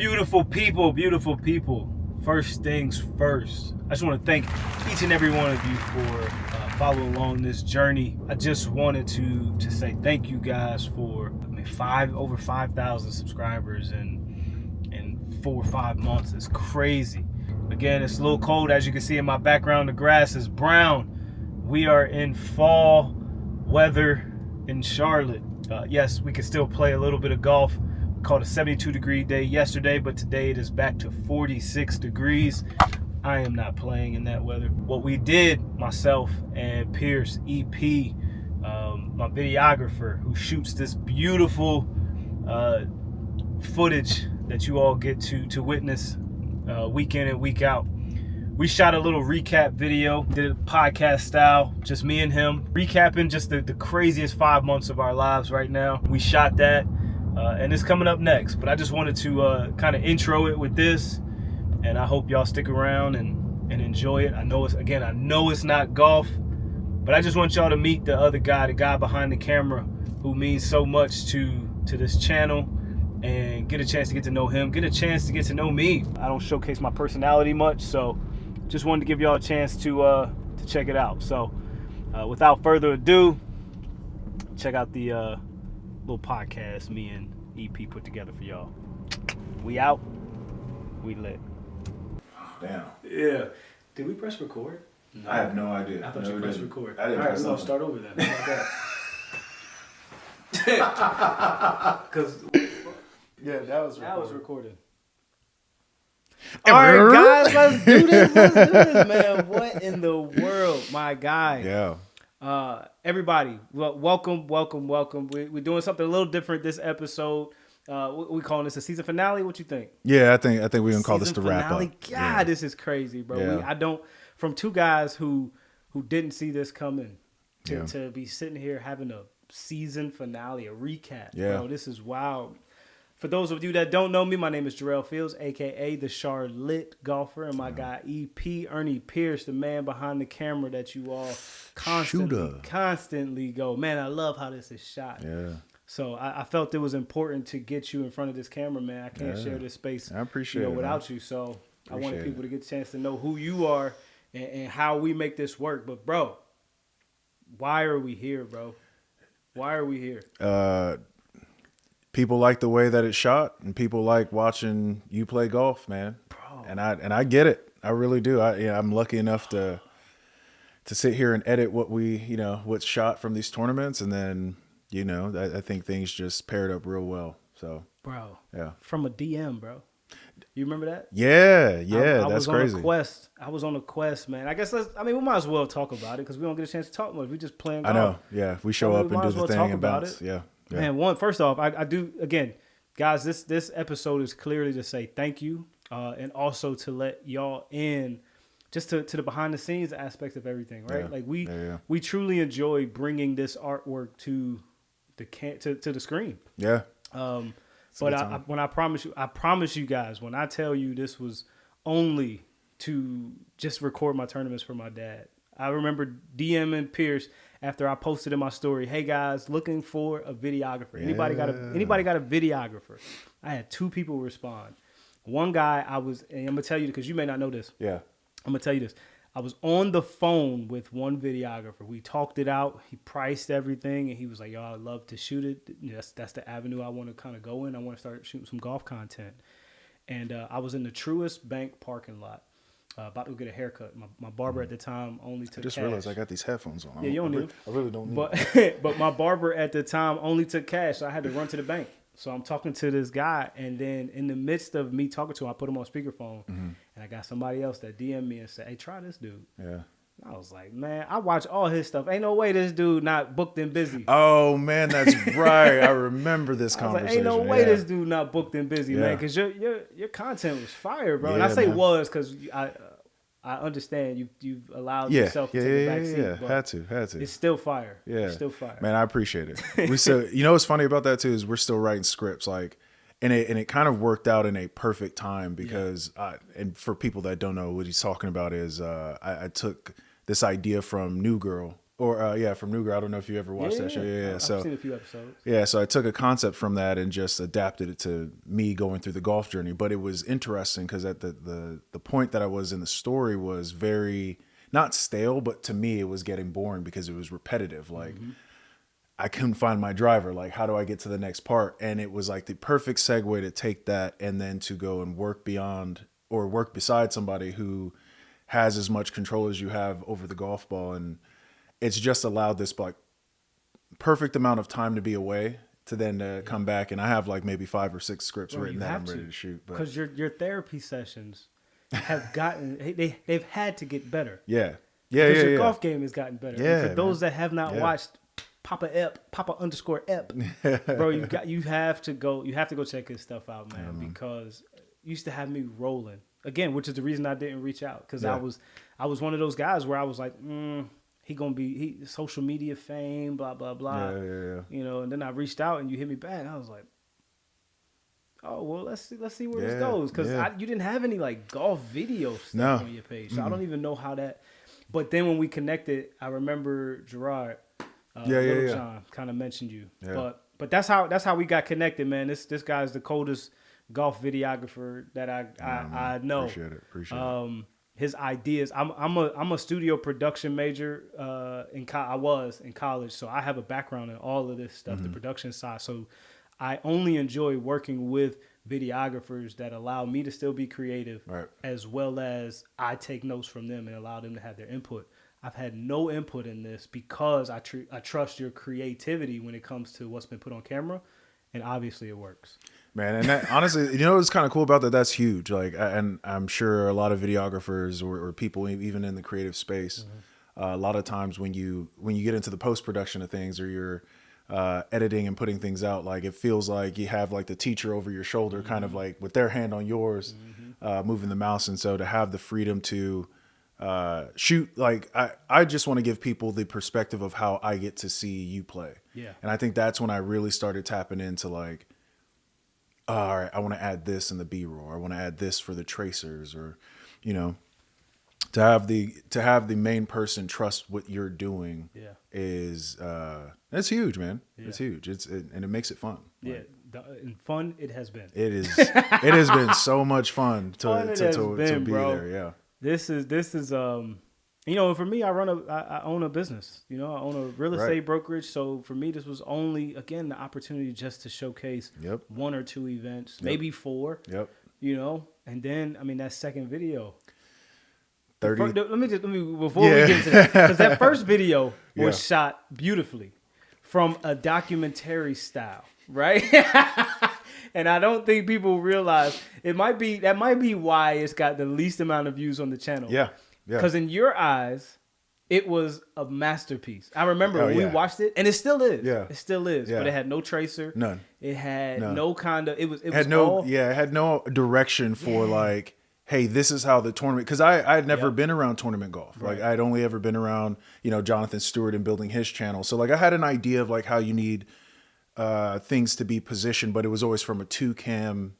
Beautiful people. First things first. I just want to thank each and every one of you for following along this journey. I just wanted to say thank you guys for over 5,000 subscribers in 4 or 5 months. It's crazy. Again, it's a little cold. As you can see in my background, the grass is brown. We are in fall weather in Charlotte. Yes, we can still play a little bit of golf. Called a 72-degree day yesterday, but today it is back to 46 degrees. I am not playing in that weather. What we did, myself and Pierce, EP, my videographer, who shoots this beautiful footage that you all get to witness week in and week out. We shot a little recap video, did it podcast style, just me and him, recapping just the craziest 5 months of our lives right now. We shot that. And it's coming up next, but I just wanted to kind of intro it with this, and I hope y'all stick around and enjoy it. I know it's not golf, but I just want y'all to meet the other guy, the guy behind the camera, who means so much to this channel, and get a chance to get to know him, get a chance to get to know me. I don't showcase my personality much, so just wanted to give y'all a chance to check it out. So without further ado, check out the little podcast me and EP put together for y'all. We out. We lit. Damn. Yeah. Did we press record? No. I have no idea. I thought you pressed record. I didn't. All right, we're gonna start over then. How about that? Because yeah, that was recorded. All right, guys, let's do this, man. What in the world, my guy? Yeah. Everybody, welcome. We're doing something a little different this episode. We calling this a season finale. What you think? Yeah, I think we're gonna call this the wrap up. God, yeah. This is crazy, bro. Yeah. From two guys who didn't see this coming to be sitting here having a season finale, a recap. Yeah. Bro, this is wild. For those of you that don't know me, my name is Jarrell Fields, a.k.a. the Charlit golfer, and my guy EP, Ernie Pierce, the man behind the camera that you all constantly go, man, I love how this is shot. Yeah. So I felt it was important to get you in front of this camera, man. I can't share this space I appreciate it, without you. So I wanted people to get a chance to know who you are and how we make this work. But, bro, why are we here, bro? Why are we here? People like the way that it's shot, and people like watching you play golf, man. Bro. And I get it. I really do. I'm lucky enough to sit here and edit what's shot from these tournaments, and then I think things just paired up real well. So, bro, yeah, from a DM, bro. You remember that? Yeah, I that's crazy. I was on a quest, man. I guess we might as well talk about it because we don't get a chance to talk much. We just playing golf. I know. Yeah, we show up and do the thing and bounce. Yeah. Yeah. Man, first off, I do, again, guys, this episode is clearly to say thank you and also to let y'all in just to the behind the scenes aspect of everything, right? Yeah. Like we truly enjoy bringing this artwork to the screen. Yeah. But when I promise you guys, when I tell you this was only to just record my tournaments for my dad. I remember DMing Pierce after I posted in my story, "Hey guys, looking for a videographer. Anybody got a videographer?" I had 2 people respond. One guy and I'm gonna tell you because you may not know this. Yeah. I'm gonna tell you this. I was on the phone with one videographer. We talked it out. He priced everything, and he was like, "Yo, I'd love to shoot it. That's the avenue I want to kind of go in. I want to start shooting some golf content." And I was in the Truist Bank parking lot. About to go get a haircut. My barber at the time only took cash. I just realized I got these headphones on. Yeah, you don't need them. I really don't need but my barber at the time only took cash, so I had to run to the bank. So I'm talking to this guy, and then in the midst of me talking to him, I put him on speakerphone, and I got somebody else that DM'd me and said, "Hey, try this dude." Yeah. I was like, man, I watch all his stuff. Ain't no way this dude not booked and busy. Oh, man, that's right. I remember this conversation. Like, ain't no way this dude not booked and busy, man, because your content was fire, bro. And I say was because I understand you've allowed yourself to take a back seat. Yeah, had to. It's still fire. Yeah. It's still fire. Man, I appreciate it. What's funny about that too is we're still writing scripts, like, and it kind of worked out in a perfect time because, and for people that don't know what he's talking about is, I took this idea from New Girl, or from New Girl. I don't know if you ever watched that show. Yeah. I've So seen a few episodes. yeah, so I took a concept from that and just adapted it to me going through the golf journey. But it was interesting because at the point that I was in the story was very not stale, but to me it was getting boring because it was repetitive. Like I couldn't find my driver. Like, how do I get to the next part? And it was like the perfect segue to take that and then to go and work beyond or work beside somebody who has as much control as you have over the golf ball. And it's just allowed this like perfect amount of time to be away to then come back. And I have like maybe 5 or 6 scripts written that I'm ready to shoot. Because your therapy sessions have gotten, they've had to get better. Yeah. Because your golf game has gotten better. Yeah, and for those that have not watched Papa_Ep, bro, you have to go check his stuff out, man, because you used to have me rolling again, which is the reason I didn't reach out, because I was one of those guys where I was like, he gonna be social media fame, blah blah blah, you know. And then I reached out and you hit me back. I was like, oh well, let's see where this goes, because you didn't have any like golf video stuff on your page, so I don't even know how that. But then when we connected, I remember Gerard. John kind of mentioned you, but that's how we got connected, man. This guy's the coldest golf videographer that I know. Appreciate it. His ideas. I'm a studio production major. I was in college, so I have a background in all of this stuff, the production side. So I only enjoy working with videographers that allow me to still be creative, as well as I take notes from them and allow them to have their input. I've had no input in this because I trust your creativity when it comes to what's been put on camera, and obviously it works. Man, and that, honestly, you know what's kind of cool about that? That's huge. Like, and I'm sure a lot of videographers or people even in the creative space, a lot of times when you get into the post production of things or you're editing and putting things out, like it feels like you have like the teacher over your shoulder, kind of like with their hand on yours, moving the mouse, and so to have the freedom to shoot, like I just want to give people the perspective of how I get to see you play. Yeah. And I think that's when I really started tapping into like, all right, I want to add this in the B-roll. I want to add this for the tracers, or, you know, to have the main person trust what you're doing is that's huge, man. Yeah. It's huge. And it makes it fun. Yeah. And fun it has been. It is. It has been so much fun to be there. Yeah. This is you know, for me, I own a business. You know, I own a real estate brokerage. So for me, this was only, again, the opportunity just to showcase 1 or 2 events, maybe 4. You know, and then I mean that second video. 30. Let me before we get to that, because that first video was shot beautifully from a documentary style, right? And I don't think people realize that might be why it's got the least amount of views on the channel. Yeah. Because in your eyes, it was a masterpiece. I remember when we watched it, and it still is. Yeah. It still is. Yeah. But it had no tracer. None. It had no kind of. It had no direction for like, hey, this is how the tournament. Because I had never been around tournament golf. Right. Like I'd only ever been around, you know, Jonathan Stewart and building his channel. So like I had an idea of like how you need things to be positioned, but it was always from a 2-cam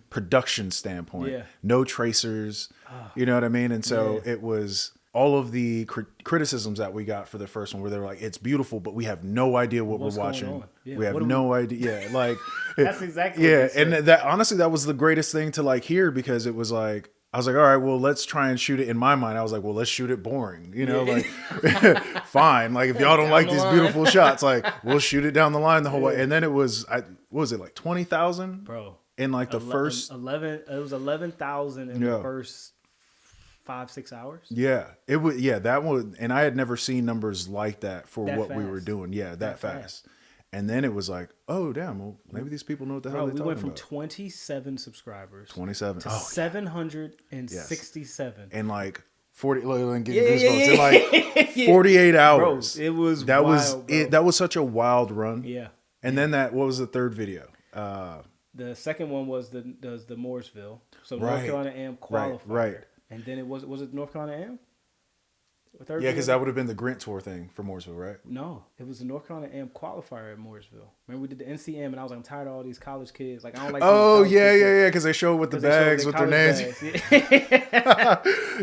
production standpoint. Yeah. No tracers, you know what I mean? And so it was all of the criticisms that we got for the first one where they were like, it's beautiful, but we have no idea what we're watching. Yeah. We have no idea. Yeah, like that's exactly what they said. And that honestly, that was the greatest thing to like hear, because it was like, I was like, all right, well, let's try and shoot it. In my mind, I was like, well, let's shoot it boring. You know, like, fine. Like, if y'all don't like these beautiful shots, like, we'll shoot it down the line the whole way. And then it was, what was it, like 20,000? Bro. In like the first. 11, it was 11,000 in the first 5-6 hours. Yeah. It was, that one. And I had never seen numbers like that for what we were doing. Yeah, that fast. And then it was like, oh, damn, well, maybe these people know what the hell they're talking about. We went from 27 subscribers to 767. And like 40, and getting goosebumps in like 48 hours. Bro, it was that wild, was it. That was such a wild run. Yeah. And then what was the third video? The second one was the Mooresville. So North Carolina AM qualified. Right. And then was it North Carolina AM? Yeah, because that would have been the Grant Tour thing for Mooresville, right? No, it was the North Carolina AM qualifier at Mooresville. Remember we did the NCM, and I was like, I'm tired of all these college kids. Like I don't like. Oh yeah, because they show with the bags with their names.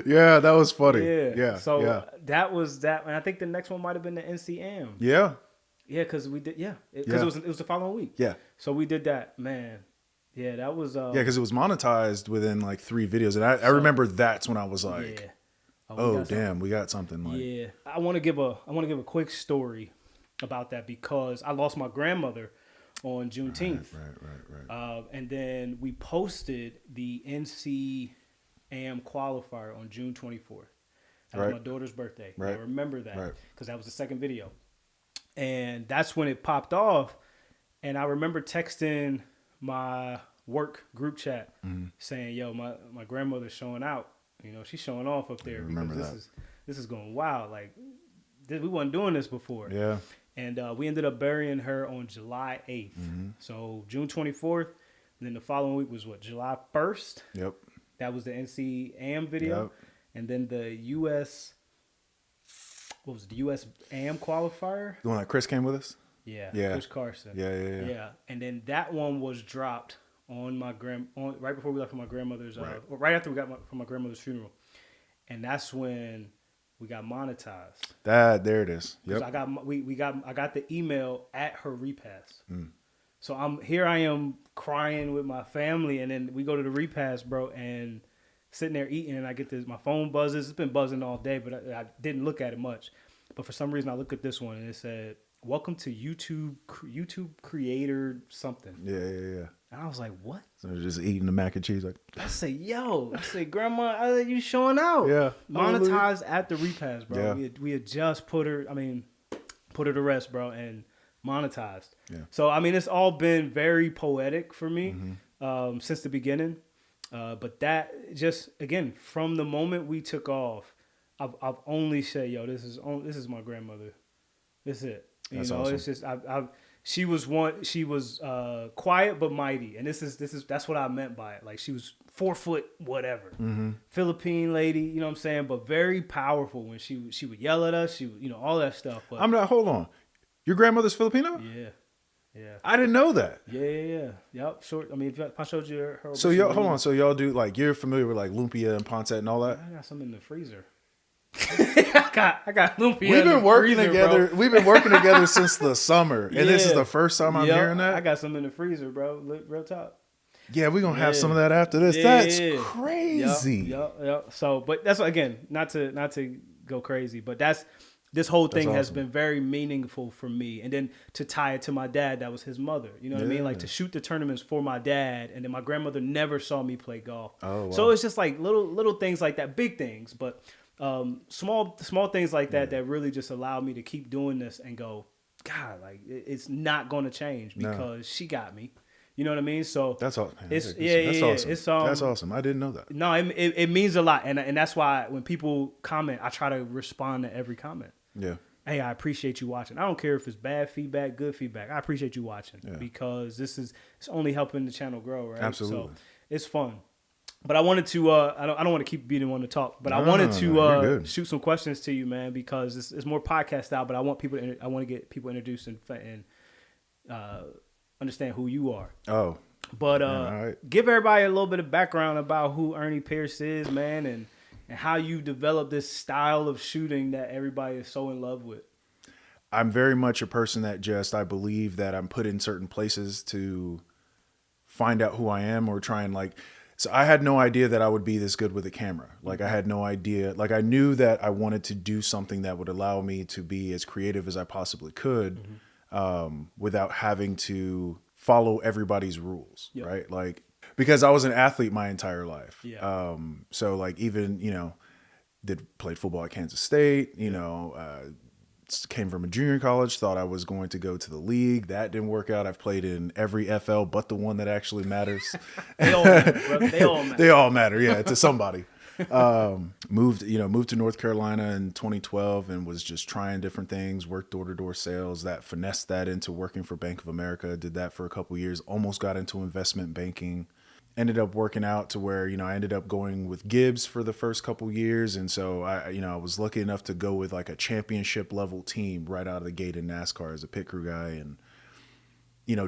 Yeah, that was funny. Yeah. So that was that, and I think the next one might have been the NCM. Yeah. Yeah, because we did. Yeah, because it was the following week. Yeah. So we did that, man. Yeah, that was. Yeah, because it was monetized within like 3 videos, and I remember that's when I was like. Yeah. Oh damn, we got something like. Yeah, I want to give a quick story about that because I lost my grandmother on Juneteenth. Right. And then we posted the NC AM qualifier on June 24th. That was my daughter's birthday. Right. I remember that because that was the second video, and that's when it popped off. And I remember texting my work group chat saying, "Yo, my grandmother's showing out. You know, she's showing off up there because this is going wild. Like, we wasn't doing this before." Yeah. And we ended up burying her on July 8th. So June 24th. And then the following week was July 1st. Yep. That was the NC AM video. Yep. And then the US, the US AM qualifier? The one that Chris came with us? Yeah. Yeah. Chris Carson. Yeah. And then that one was dropped on right before we left for my grandmother's, or right after we got from my grandmother's funeral, and that's when we got monetized. There it is. Yep. I got the email at her repass. So I am crying with my family, and then we go to the repass, bro, and sitting there eating, and I get this. My phone buzzes. It's been buzzing all day, but I didn't look at it much. But for some reason, I look at this one, and it said, "Welcome to YouTube creator something." Yeah. And I was like, what? So just eating the mac and cheese. Like, I say, Grandma, you showing out. Yeah. Monetized at the repass, bro. Yeah. We had just put her to rest, bro, and monetized. Yeah. So, I mean, it's all been very poetic for me since the beginning. But that just, again, from the moment we took off, I've only said, yo, this is my grandmother. This is it. That's awesome. It's just, she was quiet but mighty, and that's what I meant by it. Like, she was 4 foot whatever, Philippine lady, you know what I'm saying, but very powerful when she would yell at us, all that stuff. But hold on, your grandmother's Filipino? Yeah. I didn't know that. Yeah. Yep. Short. I mean, if I showed you her. So y'all, hold on. So y'all do like, you're familiar with like lumpia and pancetta and all that? I got some in the freezer. I got lumpia. We've been working freezer, together. Bro. We've been working together since the summer, and this is the first time I'm hearing that. I got some in the freezer, bro. Real talk. Yeah, we're gonna have some of that after this. That's crazy. Yep. So, but that's, again, not to go crazy, but this whole thing has been very meaningful for me. And then to tie it to my dad, that was his mother. You know what I mean? Like, to shoot the tournaments for my dad, and then my grandmother never saw me play golf. Oh, wow. So it's just like little things like that, big things, but small things like that that really just allow me to keep doing this and go, God, like, it's not going to change because she got me. You know what I mean? So that's all. That's awesome. It's, that's awesome. I didn't know that. No, it means a lot, and that's why when people comment, I try to respond to every comment. Yeah. Hey, I appreciate you watching. I don't care if it's bad feedback, good feedback. I appreciate you watching because it's only helping the channel grow, right? Absolutely. So it's fun. But I wanted to, I don't want to keep being the one to talk, but I wanted to shoot some questions to you, man, because it's more podcast style. But I want to get people introduced and understand who you are. Oh, but give everybody a little bit of background about who Ernie Pierce is, man, and how you developed this style of shooting that everybody is so in love with. I'm very much a person that I believe that I'm put in certain places to find out who I am or try and so I had no idea that I would be this good with a camera. Like, I had no idea. Like, I knew that I wanted to do something that would allow me to be as creative as I possibly could without having to follow everybody's rules, right? Like, because I was an athlete my entire life. Yeah. So like, even, played football at Kansas State, came from a junior college, thought I was going to go to the league. That didn't work out. I've played in every FL but the one that actually matters. They all matter, bro. They all matter. They all matter, yeah, to somebody. Moved to North Carolina in 2012 and was just trying different things, worked door-to-door sales, finessed that into working for Bank of America. Did that for a couple years, almost got into investment banking. ended up working out to where, I ended up going with Gibbs for the first couple years. And so I was lucky enough to go with like a championship level team right out of the gate in NASCAR as a pit crew guy. And,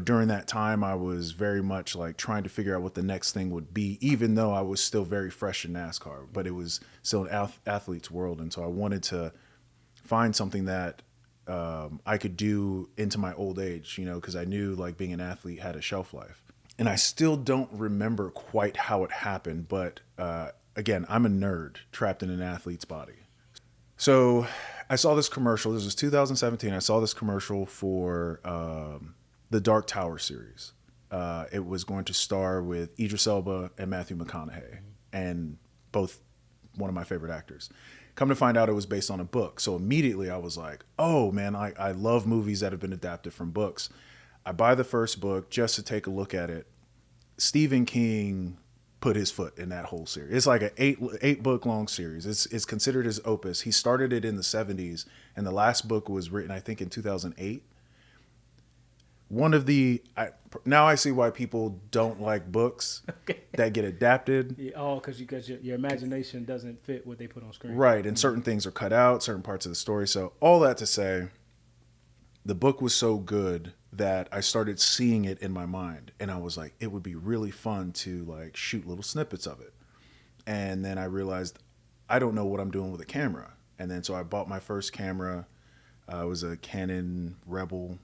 during that time, I was very much like trying to figure out what the next thing would be, even though I was still very fresh in NASCAR, but it was still an athlete's world. And so I wanted to find something that I could do into my old age, because I knew like being an athlete had a shelf life. And I still don't remember quite how it happened, but again, I'm a nerd trapped in an athlete's body. So I saw this commercial. This was 2017. I saw this commercial for the Dark Tower series. It was going to star with Idris Elba and Matthew McConaughey, and both one of my favorite actors. Come to find out, it was based on a book. So immediately I was like, oh man, I love movies that have been adapted from books. I buy the first book just to take a look at it. Stephen King put his foot in that whole series. It's like an eight book long series. It's considered his opus. He started it in the 70s, and the last book was written, I think, in 2008. Now I see why people don't like books that get adapted. Yeah, because your imagination doesn't fit what they put on screen. Right, and certain things are cut out, certain parts of the story. So all that to say, the book was so good that I started seeing it in my mind, and I was like, it would be really fun to like shoot little snippets of it. And then I realized I don't know what I'm doing with a camera. And then so I bought my first camera. It was a Canon Rebel.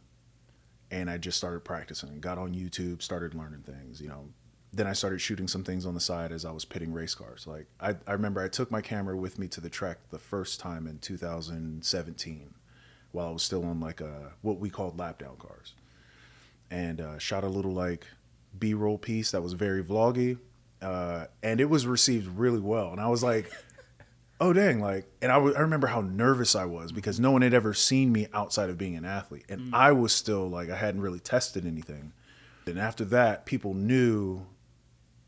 And I just started practicing, got on YouTube, started learning things, Then I started shooting some things on the side as I was pitting race cars. Like I remember I took my camera with me to the track the first time in 2017 while I was still on like what we called lap down cars. And shot a little like B-roll piece that was very vloggy. And it was received really well. And I was like, oh dang, and I remember how nervous I was because no one had ever seen me outside of being an athlete. And I was still like, I hadn't really tested anything. And after that, people knew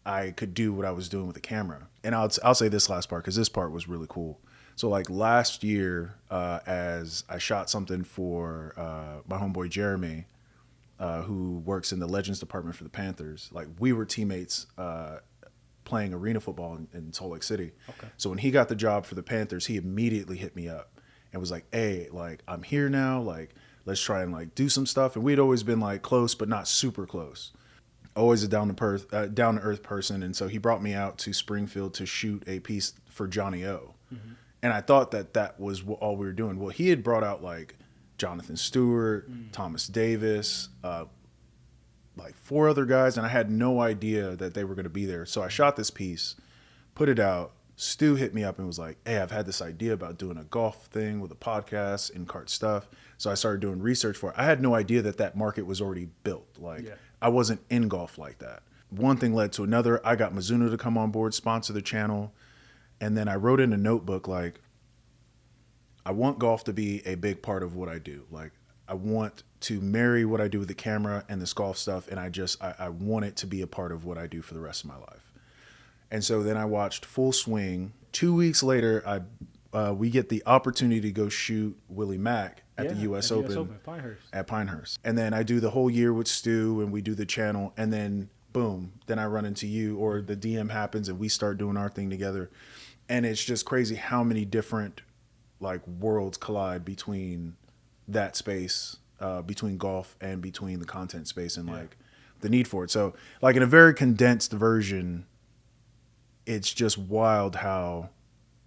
I could do what I was doing with the camera. And I'll say this last part, because this part was really cool. So like last year, as I shot something for my homeboy Jeremy, who works in the Legends department for the Panthers, like we were teammates playing arena football in Salt Lake City. Okay. So when he got the job for the Panthers, he immediately hit me up and was like, hey, like I'm here now, like let's try and like do some stuff. And we'd always been like close, but not super close. Always a down to earth person. And so he brought me out to Springfield to shoot a piece for Johnny O. Mm-hmm. And I thought that was all we were doing. Well, he had brought out like Jonathan Stewart, Thomas Davis, like 4 other guys, and I had no idea that they were going to be there. So I shot this piece, put it out. Stu hit me up and was like, hey, I've had this idea about doing a golf thing with a podcast, in-cart stuff. So I started doing research for it. I had no idea that market was already built. I wasn't in golf like that. One thing led to another. I got Mizuno to come on board, sponsor the channel. And then I wrote in a notebook, like, I want golf to be a big part of what I do. Like, I want to marry what I do with the camera and this golf stuff, and I want it to be a part of what I do for the rest of my life. And so then I watched Full Swing. 2 weeks later, we get the opportunity to go shoot Willie Mack at the U.S. Open at Pinehurst. And then I do the whole year with Stu, and we do the channel, and then boom, then I run into you, or the DM happens, and we start doing our thing together. And it's just crazy how many different like worlds collide between that space, between golf and between the content space and like the need for it. So like in a very condensed version, it's just wild how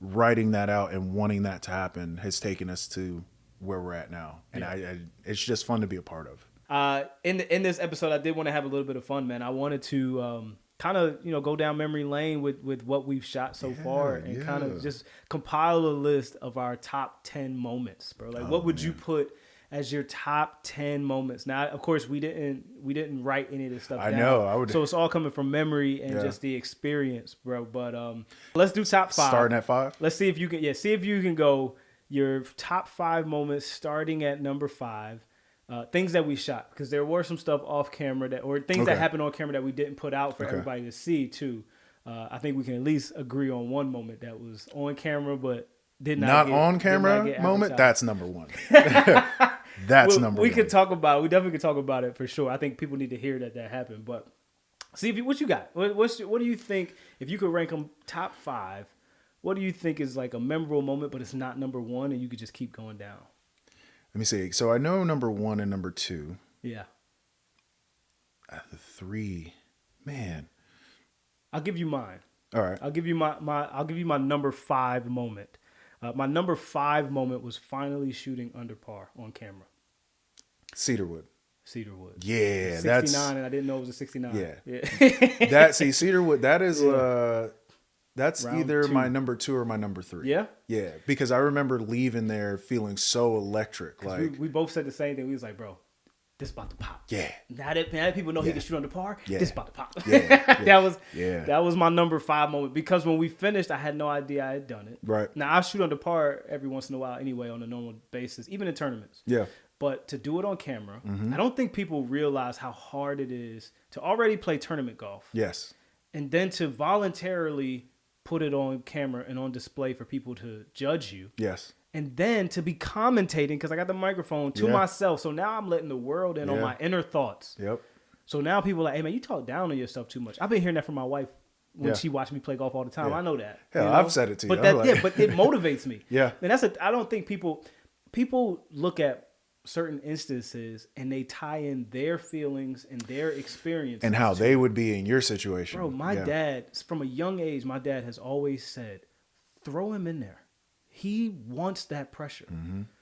writing that out and wanting that to happen has taken us to where we're at now. And it's just fun to be a part of. In this episode, I did want to have a little bit of fun, man. I wanted to kind of, go down memory lane with what we've shot so far and kind of just compile a list of our top 10 moments, bro. Like, what would you put as your top 10 moments? Now, of course, we didn't write any of this stuff down. I know. So it's all coming from memory and just the experience, bro. But let's do top 5. Starting at 5? Let's see if you can go your top 5 moments starting at number 5. Things that we shot, because there were some stuff off camera that happened on camera that we didn't put out for everybody to see too. I think we can at least agree on one moment that was on camera but did not on camera moment. That's number 1. That's number 1. We could talk about it. We definitely could talk about it for sure. I think people need to hear that happened. But See what you got. What do you think if you could rank them top 5? What do you think is like a memorable moment, but it's not number 1, and you could just keep going down? Let me see. So I know number 1 and number 2. Yeah. The 3, man. I'll give you mine. All right. I'll give you my number 5 moment. My number 5 moment was finally shooting under par on camera. Cedarwood. Yeah, 69, that's, and I didn't know it was a 69. Yeah. Cedarwood. That is that's Round either 2. my number 2 or my number 3. Yeah. Yeah, because I remember leaving there feeling so electric. Like we both said the same thing. We was like, bro, this about to pop. Yeah. Now that people know he can shoot under par, this about to pop. Yeah. That was my number 5 moment, because when we finished, I had no idea I had done it. Right. Now I shoot under par every once in a while anyway on a normal basis, even in tournaments. Yeah. But to do it on camera, I don't think people realize how hard it is to already play tournament golf. Yes. And then to voluntarily put it on camera and on display for people to judge you. Yes. And then to be commentating, because I got the microphone to myself. So now I'm letting the world in on my inner thoughts. Yep. So now people are like, hey, man, you talk down on yourself too much. I've been hearing that from my wife when she watched me play golf all the time. I know that. Hell, I've said it to you. But but it motivates me. Yeah. And I don't think people look at certain instances and they tie in their feelings and their experience and how they would be in your situation. Bro, my dad, from a young age, my dad has always said, throw him in there. He wants that pressure.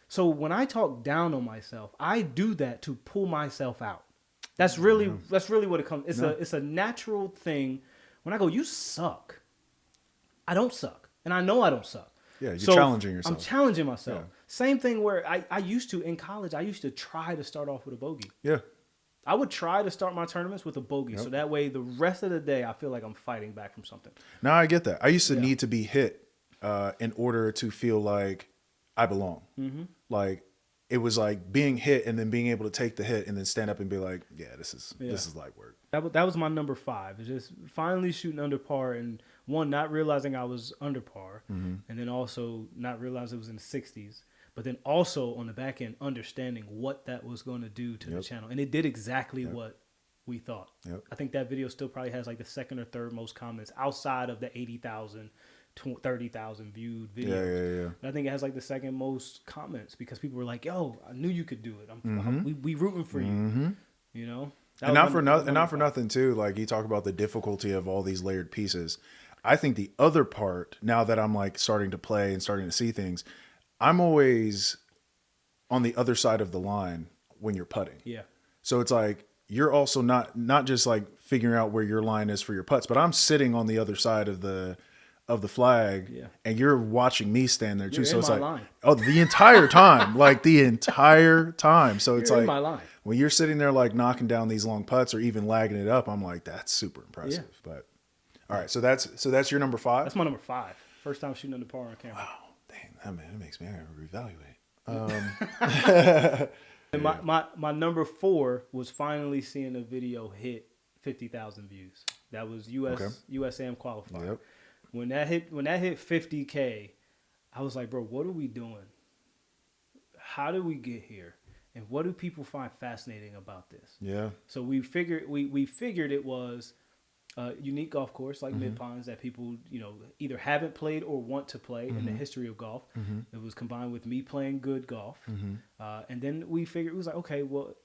So when I talk down on myself, I do that to pull myself out. That's really what it comes. It's a natural thing. When I go, you suck. I don't suck. And I know I don't suck. Yeah, you're challenging yourself. I'm challenging myself. Yeah. Same thing where I used to, in college, I used to try to start off with a bogey. Yeah. I would try to start my tournaments with a bogey. Yep. So that way, the rest of the day, I feel like I'm fighting back from something. No, I get that. I used to need to be hit in order to feel like I belong. Like, it was like being hit and then being able to take the hit and then stand up and be like, yeah, this is light work. That was my number 5. It's just finally shooting under par, and one, not realizing I was under par, and then also not realizing it was in the 60s, but then also on the back end understanding what that was going to do to the channel. And it did exactly what we thought. I think that video still probably has like the 2nd or 3rd most comments outside of the 80,000, 30,000 viewed videos. Yeah. But I think it has like the 2nd most comments because people were like, yo, I knew you could do it. We rooting for you. You know? And not for nothing too. Like, you talk about the difficulty of all these layered pieces. I think the other part, now that I'm like starting to play and starting to see things, I'm always on the other side of the line when you're putting. Yeah. So it's like, you're also not just like figuring out where your line is for your putts, but I'm sitting on the other side of the flag, and you're watching me stand there too. So it's like, line. Oh, the entire time, like the entire time. So it's like, my line. When you're sitting there like knocking down these long putts or even lagging it up, I'm like, that's super impressive. But all right, so that's your number 5. That's my number 5. First time shooting under par on camera. Wow, dang, that makes me reevaluate. And my number 4 was finally seeing a video hit 50,000 views. That was USAM qualifier. Yep. When that hit 50K, I was like, bro, what are we doing? How did we get here? And what do people find fascinating about this? Yeah. So we figured it was a unique golf course like Mid Pines that people, either haven't played or want to play in the history of golf. It was combined with me playing good golf. And then we figured, it was like, okay, well,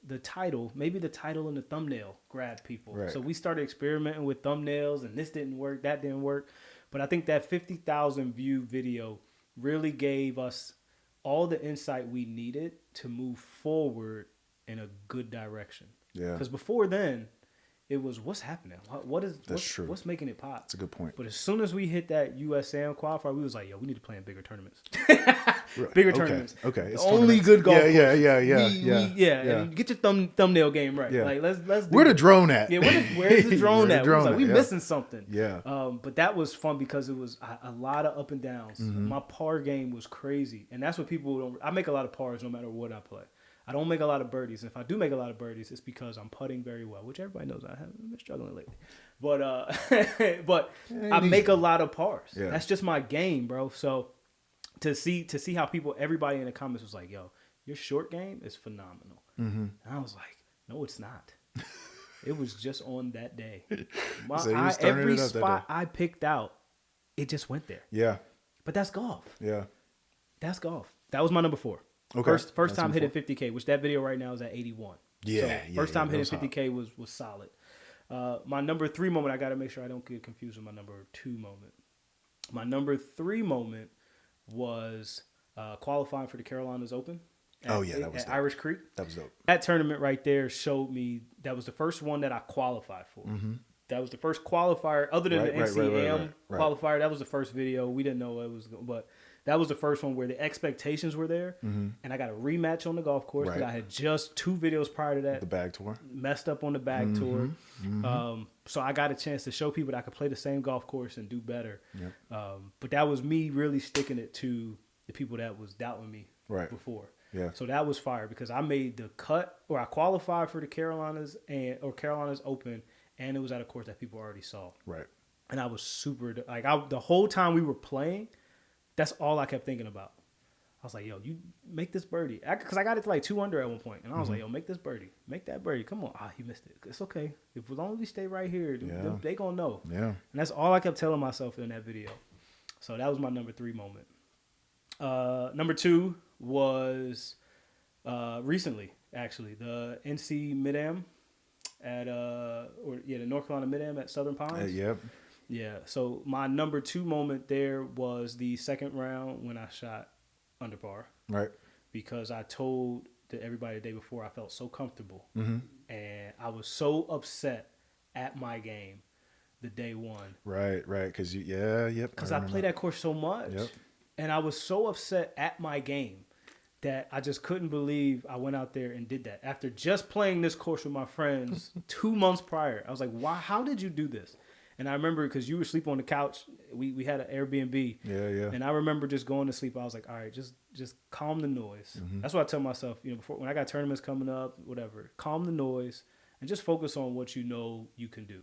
maybe the title and the thumbnail grabbed people. Right. So we started experimenting with thumbnails, and this didn't work, that didn't work. But I think that 50,000 view video really gave us all the insight we needed to move forward in a good direction. Yeah. Because before then, it was, what's happening? What's making it pop? That's a good point. But as soon as we hit that USAM qualifier, we was like, yo, we need to play in bigger tournaments. Bigger tournaments. Okay. It's only good golf. Yeah. And get your thumbnail game right. Yeah. Like let's Where the drone at? Yeah, where's the drone at? We missing something. Yeah. But that was fun because it was a lot of up and downs. My par game was crazy, and that's what people don't. I make a lot of pars no matter what I play. I don't make a lot of birdies. And if I do make a lot of birdies, it's because I'm putting very well, which everybody knows I haven't been struggling lately. But I make a lot of pars. Yeah. That's just my game, bro. So to see how everybody in the comments was like, yo, your short game is phenomenal. And I was like, no, it's not. It was just on that day. So he was turning Every it up that spot day. I picked out, it just went there. Yeah. But that's golf. Yeah. That's golf. That was my number 4. Okay. First That's time number hitting 50K, which that video right now is at 81. Yeah. So Yeah, first time that hitting was 50K was solid. My number 3 moment, I got to make sure I don't get confused with my number 2 moment. My number 3 moment was qualifying for the Carolinas Open. That was at dope. Irish Creek. That was dope. That tournament right there showed me that was the first one that I qualified for. That was the first qualifier, other than the NCAM qualifier. That was the first video. We didn't know it was, but that was the first one where the expectations were there. And I got a rematch on the golf course because I had just 2 videos prior to that. The bag tour. Messed up on the bag tour. So I got a chance to show people that I could play the same golf course and do better. Yep. But that was me really sticking it to the people that was doubting me before. Yeah. So that was fire because I made the cut, or I qualified for the Carolinas Carolinas Open, and it was at a course that people already saw. Right. And I was super like the whole time we were playing, that's all I kept thinking about. I was like, yo, you make this birdie. Because I got it to like 2 under at one point. And I was like, yo, make this birdie. Make that birdie. Come on. He missed it. It's okay. As long as we stay right here, they going to know. Yeah. And that's all I kept telling myself in that video. So that was my number 3 moment. Number 2 was recently, actually, the NC Mid-Am at the North Carolina Mid-Am at Southern Pines. Yep. Yeah. So my number 2 moment there was the second round when I shot under par. Right. Because I told everybody the day before I felt so comfortable. And I was so upset at my game the day one. Right. Because Because I played that course so much. Yep. And I was so upset at my game that I just couldn't believe I went out there and did that. After just playing this course with my friends 2 months prior, I was like, "Why? How did you do this?" And I remember because you were sleeping on the couch, we had an Airbnb. Yeah. And I remember just going to sleep. I was like, all right, just calm the noise. That's what I tell myself, before when I got tournaments coming up, whatever, calm the noise and just focus on what you know you can do.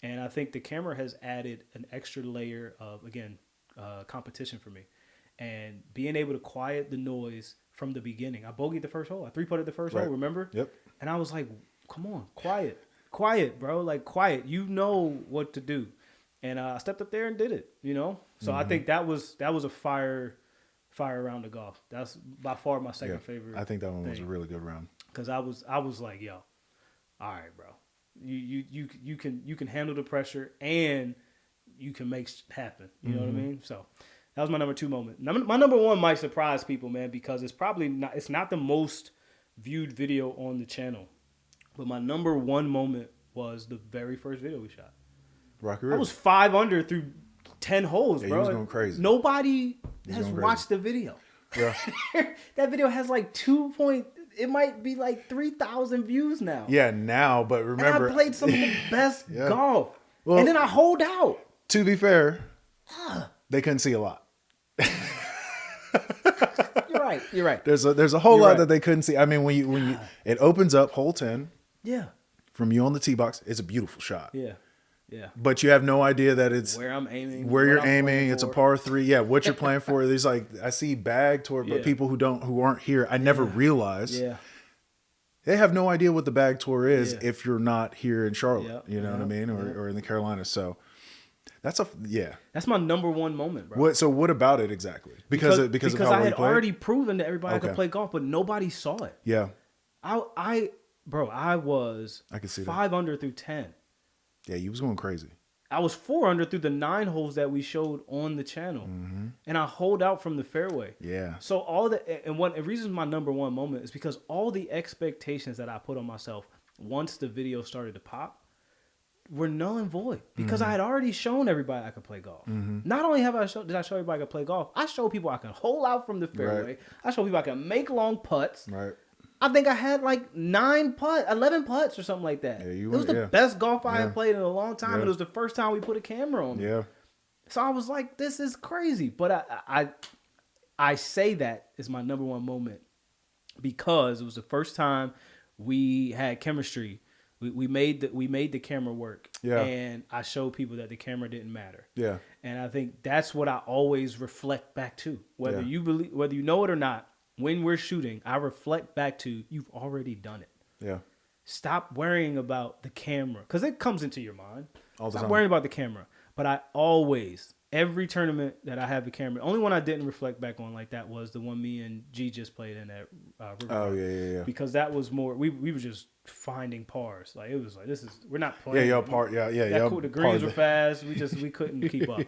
And I think the camera has added an extra layer of, again, competition for me. And being able to quiet the noise from the beginning. I bogeyed the first hole. I 3-putted the first hole, remember? Yep. And I was like, come on, quiet, bro. Like, quiet. You know what to do. And I stepped up there and did it, So I think that was a fire round of golf. That's by far my second favorite. I think that one was a really good round. Because I was like, yo, all right, bro. You can handle the pressure and you can make it happen. You know what I mean? So that was my number 2 moment. My number 1 might surprise people, man, because it's not the most viewed video on the channel. But my number 1 moment was the very first video we shot. Rocky River. I was 5 under through 10 holes, bro. You was going crazy. Nobody has watched the video. Yeah. That video has like it might be like 3,000 views now. Yeah, now, but remember. And I played some of the best golf. Well, and then I holed out. To be fair, they couldn't see a lot. You're right. There's a whole lot that they couldn't see. I mean, when you it opens up hole 10. Yeah. From you on the tee box, it's a beautiful shot. Yeah. But you have no idea that it's where I'm aiming, where you're aiming. It's a par 3. Yeah, what you're playing for. There's like I see bag tour, but people who aren't here, I never realized. Yeah. They have no idea what the bag tour is if you're not here in Charlotte. Yep. You know what I mean, or in the Carolinas. So that's That's my number 1 moment, bro. What about it exactly? Because of how I had you played? already proven to everybody I could play golf, but nobody saw it. Yeah. I was I can see 5 under through 10. Yeah, you was going crazy. I was 4 under through the 9 holes that we showed on the channel, and I holed out from the fairway. Yeah. So the reason my number 1 moment is because all the expectations that I put on myself once the video started to pop were null and void because I had already shown everybody I could play golf. Not only did I show everybody I could play golf, I showed people I can hole out from the fairway. Right. I showed people I can make long putts. Right. I think I had like 11 putts or something like that. Yeah, it was the best golf I had played in a long time. Yeah. And it was the first time we put a camera on me. Yeah. So I was like, this is crazy. But I say that is my number 1 moment because it was the first time we had chemistry. We made the camera work. Yeah. And I showed people that the camera didn't matter. Yeah. And I think that's what I always reflect back to. Whether you know it or not, when we're shooting, I reflect back to you've already done it. Yeah. stop worrying about the camera, because it comes into your mind. All the Stop time. worrying about the camera. But I always, every tournament that I have the camera, only one I didn't reflect back on like that was the one me and G just played in at River Oh Park. yeah. Because that was more, we were just finding pars. Like, it was like, we're not playing. Yeah, y'all The greens were fast. We couldn't keep up.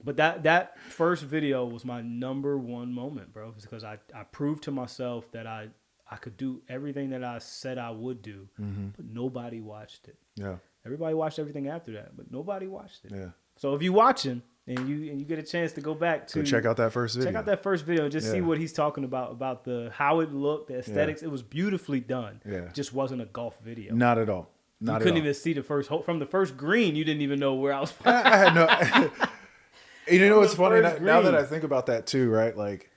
But that first video was my number one moment, bro, because I proved to myself that I could do everything that I said I would do, but nobody watched it. Yeah. Everybody watched everything after that, but nobody watched it. Yeah. So if you're watching and you get a chance to go back to check out that first video. Check out that first video and just see what he's talking about the how it looked, the aesthetics. It was beautifully done. Yeah. It just wasn't a golf video. Not at all. You couldn't even see the first hole from the first green. You didn't even know where I was. I had no. You know what's funny? first Now that green. I think about that too, right? Like,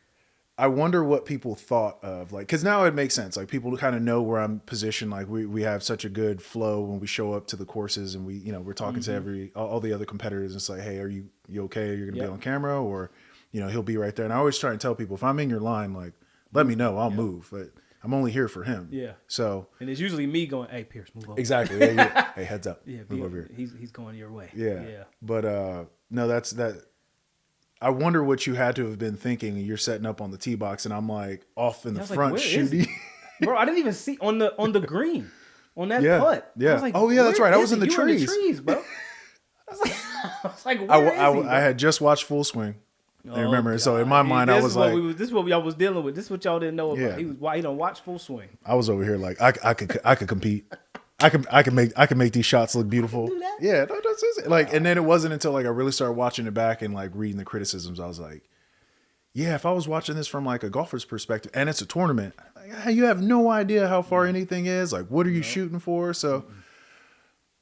I wonder what people thought of, like, because now it makes sense. Like, people kind of know where I'm positioned. Like, we have such a good flow when we show up to the courses, and we're talking to all the other competitors. And it's like, hey, are you okay? You're gonna be on camera, or he'll be right there. And I always try and tell people, if I'm in your line, like, let me know. I'll move. But I'm only here for him. Yeah. So. And it's usually me going, "Hey, Pierce, move over." Exactly. Yeah. Hey, heads up. Yeah, move over here. He's going your way. Yeah. Yeah. But no, that's that. I wonder what you had to have been thinking. You're setting up on the tee box, and I'm like off in the front where is shooting. Bro, I didn't even see on the green on that putt. Yeah. I was like, oh yeah, that's where right. I is was in it? the You were in trees. the trees, bro. I was like, where is he, bro? I had just watched Full Swing. I remember. God. So in my mind, I was like, this is what y'all was dealing with. This is what y'all didn't know about. Yeah. He don't watch Full Swing. I was over here like I could compete. I can make these shots look beautiful. do that? Yeah, no, that's it. Like, and then it wasn't until like I really started watching it back and like reading the criticisms, I was like, yeah, if I was watching this from like a golfer's perspective, and it's a tournament, like, you have no idea how far anything is. Like, what are you shooting for? So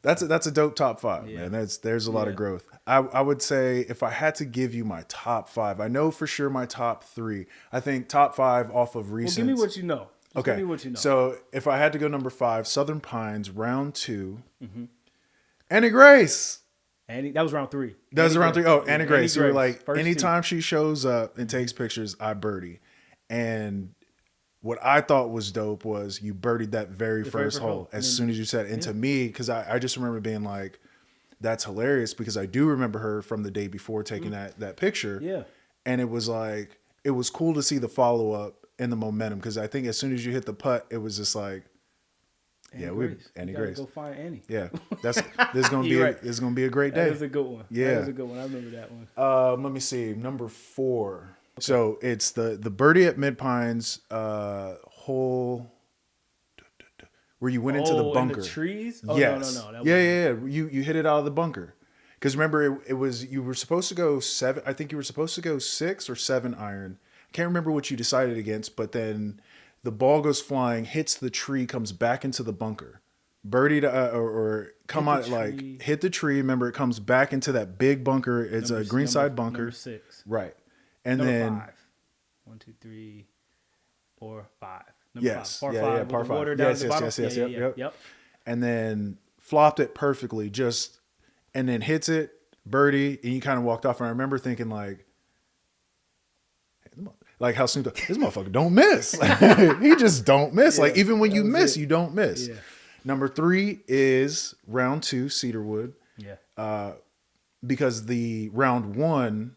that's a dope top five, man. There's a lot of growth. I would say if I had to give you my top five, I know for sure my top three. I think top five off of recent. Well, give me what you know. Just give me what you know. So if I had to go number 5, Southern Pines, round 2, Annie Grace. That was round 3. That was round 3. Oh, Annie Grace. You were like, First anytime she shows up and takes pictures, I birdie. And what I thought was dope was you birdied that very first hole as soon as you said it. And to me, because I just remember being like, that's hilarious, because I do remember her from the day before taking that picture. Yeah. And it was like, it was cool to see the follow-up and the momentum, because I think as soon as you hit the putt, it was just like, Annie Grace. Go find Annie. Yeah, this is gonna be Right. this is gonna be a great day. That was a good one. Yeah. That was a good one. I remember that one. Let me see, number 4. So it's the birdie at Mid Pines hole where you went into the bunker. In the trees? Oh, Yes. no. That Yeah. You hit it out of the bunker. Because remember, it was, you were supposed to go 7. I think you were supposed to go 6 or 7 iron. I can't remember what you decided against, but then the ball goes flying, hits the tree, comes back into the bunker. Birdied or come out, like, hit the tree. Remember, it comes back into that big bunker. It's a greenside bunker. Number 6. Right. And Number then 5. 1, 2, 3, 4, 5. Number yes, 5. Par 5. yeah, with par the 5. water down Yes, at the bottom. yes, Yep. And then flopped it perfectly, and then hits it, birdie, and you kind of walked off. And I remember thinking like how Snoop Dogg, this motherfucker don't miss. He just don't miss. Like, even when you miss, you don't miss. Yeah. Number 3 is round 2, Cedarwood. Yeah. Because the round 1,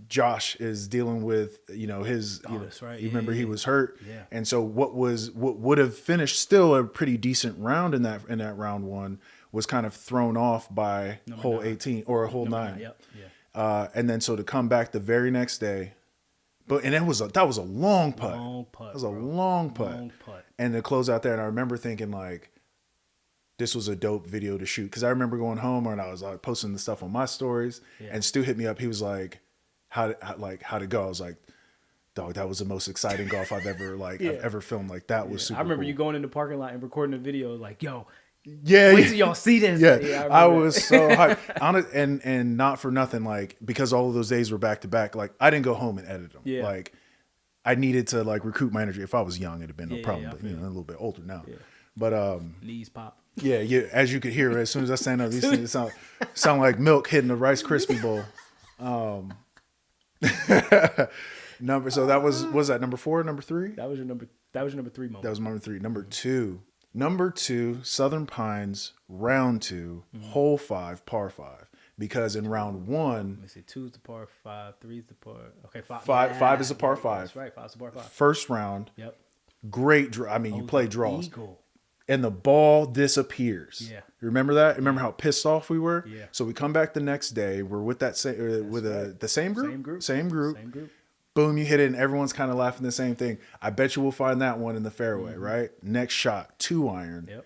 Josh is dealing with, his, that's right. You remember he was hurt. Yeah. And so what would have finished still a pretty decent round in that round 1 was kind of thrown off by hole 18 or hole 9. Yep. Yeah. And then so to come back the very next day, that was a long putt. That was a long putt. And to close out there, and I remember thinking like, this was a dope video to shoot, because I remember going home and I was like posting the stuff on my stories, and Stu hit me up. He was like, how'd it go? I was like, dog, that was the most exciting golf I've ever I've ever filmed. Like, that was super I remember cool. you going in the parking lot and recording a video like, yo, Yeah, wait till y'all see this. Yeah, I was so hyped. And not for nothing, like, because all of those days were back to back. Like, I didn't go home and edit them. Yeah. Like, I needed to like recruit my energy. If I was young, it'd have been no problem. Yeah, But a little bit older now. Yeah. But knees pop. yeah. As you could hear, as soon as I stand up, these things sound like milk hitting a Rice Krispie bowl. So that was that number 4, number 3? That was your number 3 moment. That was number 3. Number 2, Number 2, Southern Pines, round 2, hole 5, par 5. Because in round 1, Let me see. 2 is the par 5, 3 is the par. Okay, 5. 5 is a par 5. That's right. 5 is the par 5. First round, Yep. great draw. I mean, you play the draws. Eagle. And the ball disappears. Yeah. You remember that? Remember how pissed off we were? Yeah. So we come back the next day. We're with that same the same group. Same group. Boom, you hit it, and everyone's kind of laughing the same thing. I bet you we'll find that one in the fairway, right? Next shot, 2-iron. Yep.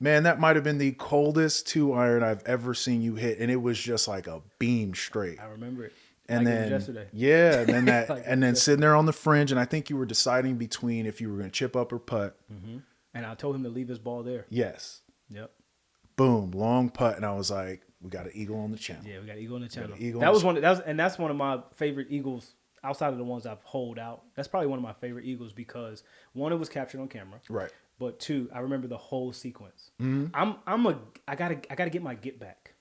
Man, that might have been the coldest 2-iron I've ever seen you hit, and it was just like a beam straight. I remember it. And like then, it was yesterday. yeah, and then that, and then sitting there on the fringe, and I think you were deciding between if you were going to chip up or putt. Mm-hmm. And I told him to leave his ball there. Yes. Yep. Boom, long putt, and I was like, "We got an eagle on the channel." Yeah, we got eagle on the channel. That's one of my favorite eagles outside of the ones I've holed out. That's probably one of my favorite eagles because one, it was captured on camera. Right. But 2, I remember the whole sequence. Mm-hmm. I gotta get my get back.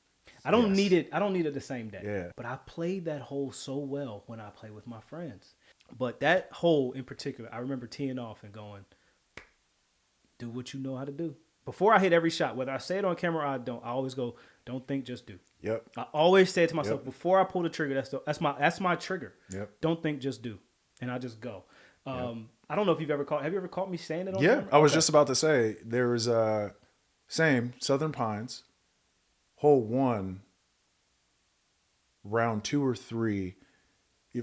I don't need it the same day. Yeah. But I played that hole so well when I play with my friends. But that hole in particular, I remember teeing off and going, do what you know how to do. Before I hit every shot, whether I say it on camera or I don't, I always go, don't think, just do. Yep. I always say it to myself, before I pull the trigger, that's my trigger. Yep. Don't think, just do. And I just go. I don't know if have you ever caught me saying it on Yeah, camera? I was just about to say, there was same Southern Pines, hole 1, round 2 or 3.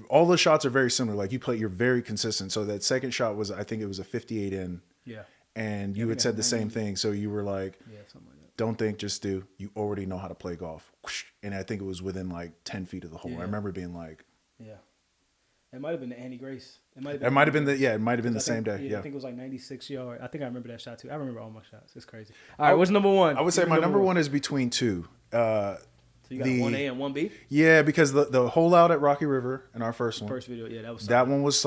All the shots are very similar. Like you're very consistent. So that second shot was, I think it was a 58 in. Yeah. And you had said the same thing. So you were like, something like that. Don't think, just do. You already know how to play golf. And I think it was within like 10 feet of the hole. Yeah. I remember being like, yeah. It might have been the Annie Grace. It might have been the same day. Yeah. I think it was like 96 yards. I think I remember that shot too. I remember all my shots. It's crazy. All right, what's number 1? I would say my number 1 is between 2. So you got 1A and 1B? Yeah, because the hole out at Rocky River in our first one. First video, yeah, that was solid. That one was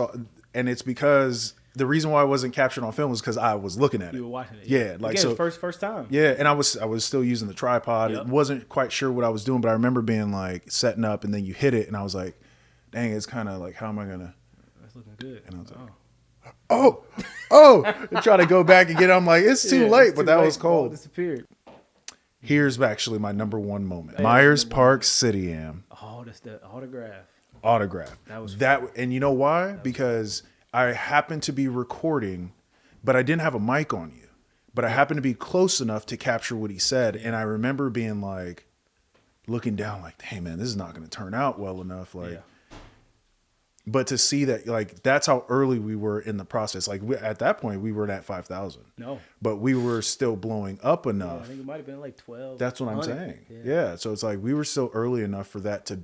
and it's because the reason why I wasn't captured on film was because I was looking at it. You were watching it. Yeah, like again, so first time. Yeah, and I was still using the tripod. Yep. Wasn't quite sure what I was doing, but I remember being like setting up, and then you hit it, and I was like, "Dang, it's kind of like, how am I gonna?" That's looking good. And I was like, "Oh!" And try to go back and get it. I'm like, it's too late, but that was cold. Disappeared. Here's actually my number 1 moment: Myers Park City Am. Oh, that's the autograph. That was and you know why? Because I happened to be recording, but I didn't have a mic on you. But I happened to be close enough to capture what he said. And I remember being like, looking down like, hey, man, this is not going to turn out well enough. Like, but to see that, like, that's how early we were in the process. Like, at that point, we weren't at 5,000. No. But we were still blowing up enough. Yeah, I think it might have been like 12. That's what I'm saying. Yeah. So it's like we were still early enough for that to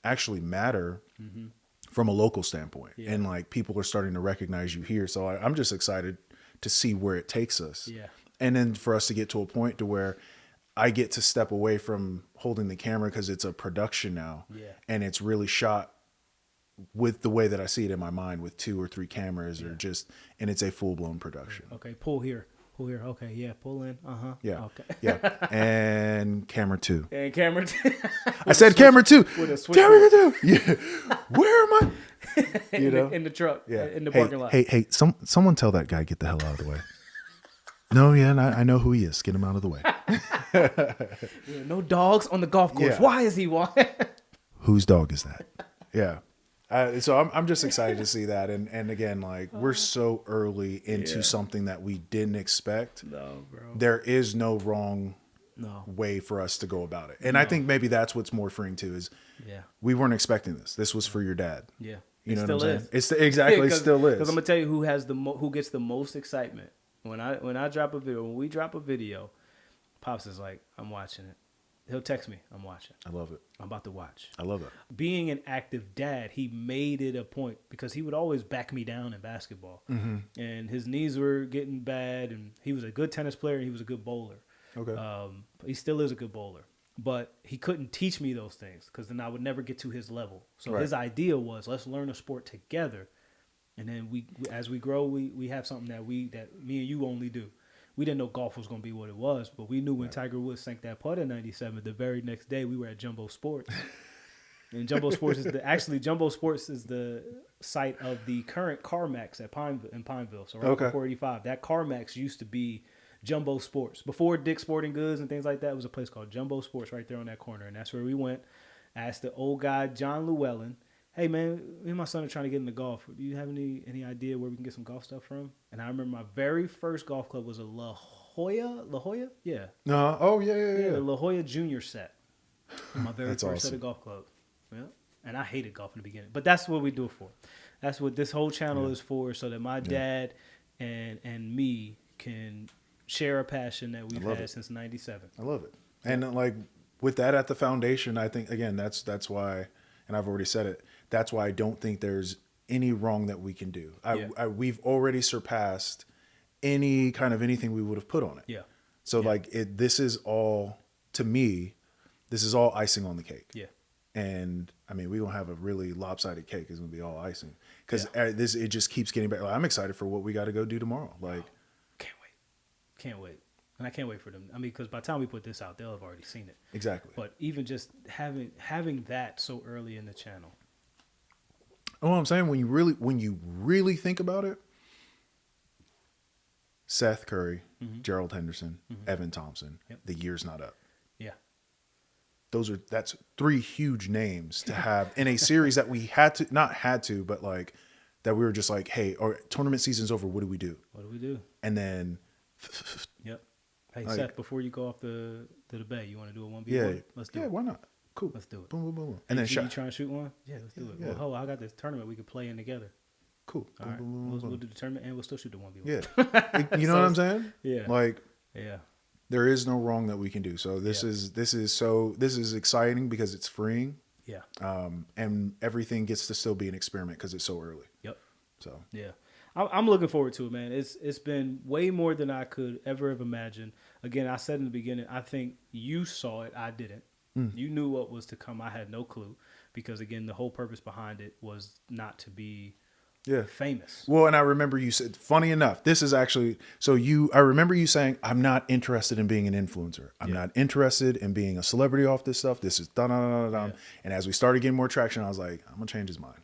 actually matter from a local standpoint. Yeah. And like people are starting to recognize you here. So I'm just excited to see where it takes us. Yeah. And then for us to get to a point to where I get to step away from holding the camera because it's a production now. Yeah. And it's really shot with the way that I see it in my mind with 2 or 3 cameras or just, and it's a full blown production. Okay. Pull here. Okay. Yeah. Pull in. Yeah. Okay. Yeah. And camera 2. And camera 2. I said camera 2. With a switch. Camera 2. Yeah. Where am I? You know? In the truck. Yeah. In the parking lot. Hey, someone tell that guy, get the hell out of the way. No, yeah, I know who he is. Get him out of the way. No dogs on the golf course. Yeah. Why is he walking? Whose dog is that? Yeah. So I'm just excited to see that. And again, like we're so early into something that we didn't expect. No, bro. There is no wrong way for us to go about it. And I think maybe that's what's more freeing too is we weren't expecting this. This was for your dad. Yeah. You know what I'm saying? It's exactly still is. Because I'm gonna tell you who gets the most excitement when I drop a video. When we drop a video, Pops is like, I'm watching it. He'll text me, I'm watching. I love it. I'm about to watch. I love it. Being an active dad, he made it a point because he would always back me down in basketball. Mm-hmm. And his knees were getting bad, and he was a good tennis player, and he was a good bowler. Okay. He still is a good bowler. But he couldn't teach me those things because then I would never get to his level. So his idea was, let's learn a sport together. And then we as we grow, we have something that me and you only do. We didn't know golf was going to be what it was, but we knew when Tiger Woods sank that putt in '97, the very next day we were at Jumbo Sports. And Jumbo Sports is Jumbo Sports is the site of the current CarMax in Pineville. So right before 85, that CarMax used to be Jumbo Sports. Before Dick's Sporting Goods and things like that, it was a place called Jumbo Sports right there on that corner. And that's where we went. Asked the old guy, John Llewellyn, hey, man, me and my son are trying to get into golf. Do you have any idea where we can get some golf stuff from? And I remember my very first golf club was a La Jolla? Yeah. No. Oh, yeah. The La Jolla Junior set. My very first awesome. set of golf clubs. Yeah. And I hated golf in the beginning. But that's what we do it for. That's what this whole channel is for, so that my dad and me can share a passion that we've had since 97. I love it. And like with that at the foundation, I think, again, that's why, and I've already said it, that's why I don't think there's any wrong that we can do. We've already surpassed any kind of anything we would have put on it. Yeah. So like this is all, to me, this is all icing on the cake. Yeah. And I mean, we're going to have a really lopsided cake. It's going to be all icing because it just keeps getting better. Like, I'm excited for what we got to go do tomorrow. Like, can't wait. And I can't wait for them. I mean, because by the time we put this out, they'll have already seen it. Exactly. But even just having that so early in the channel. You know what I'm saying? When you really think about it, Seth Curry, Gerald Henderson, Evan Thompson, the year's not up. Yeah. That's three huge names to have in a series that we not had to, but like that we were just like, hey, our tournament season's over. What do we do? And then, yep. Hey, like, Seth, before you go off to the bay, you want to do a 1v1? Yeah. Let's do it. Yeah, why not? Cool. Let's do it. Boom, boom, boom. And then you trying to shoot one? Yeah, let's do it. Yeah. Well, I got this tournament we could play in together. Cool. All right. We'll do the tournament and we'll still shoot the 1v1. Yeah. You know what I'm saying? Yeah. Like, yeah. There is no wrong that we can do. So this is exciting because it's freeing. Yeah. And everything gets to still be an experiment because it's so early. Yep. So yeah. I'm looking forward to it, man. It's been way more than I could ever have imagined. Again, I said in the beginning, I think you saw it. I didn't. You knew what was to come. I had no clue because, again, the whole purpose behind it was not to be famous. Well, and I remember you said, funny enough, this is actually, I remember you saying, I'm not interested in being an influencer. I'm not interested in being a celebrity off this stuff. This is dun. And as we started getting more traction, I was like, I'm going to change his mind.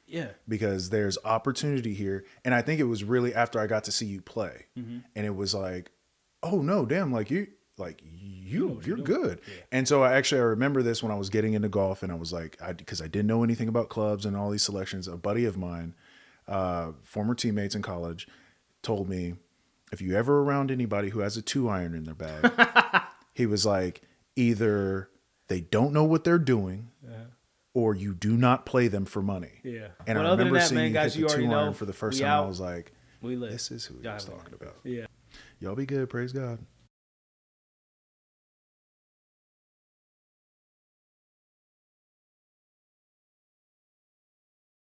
Yeah. Because there's opportunity here. And I think it was really after I got to see you play. And it was like, oh no, damn, you're good. Yeah. And so I remember this when I was getting into golf and I was like, because I didn't know anything about clubs and all these selections. A buddy of mine, former teammates in college, told me, if you ever around anybody who has a 2-iron in their bag, he was like, either they don't know what they're doing or you do not play them for money. Yeah. And I remember seeing you hit the 2-iron for the first time. I was like, this is who he was talking about. Yeah. Y'all be good. Praise God.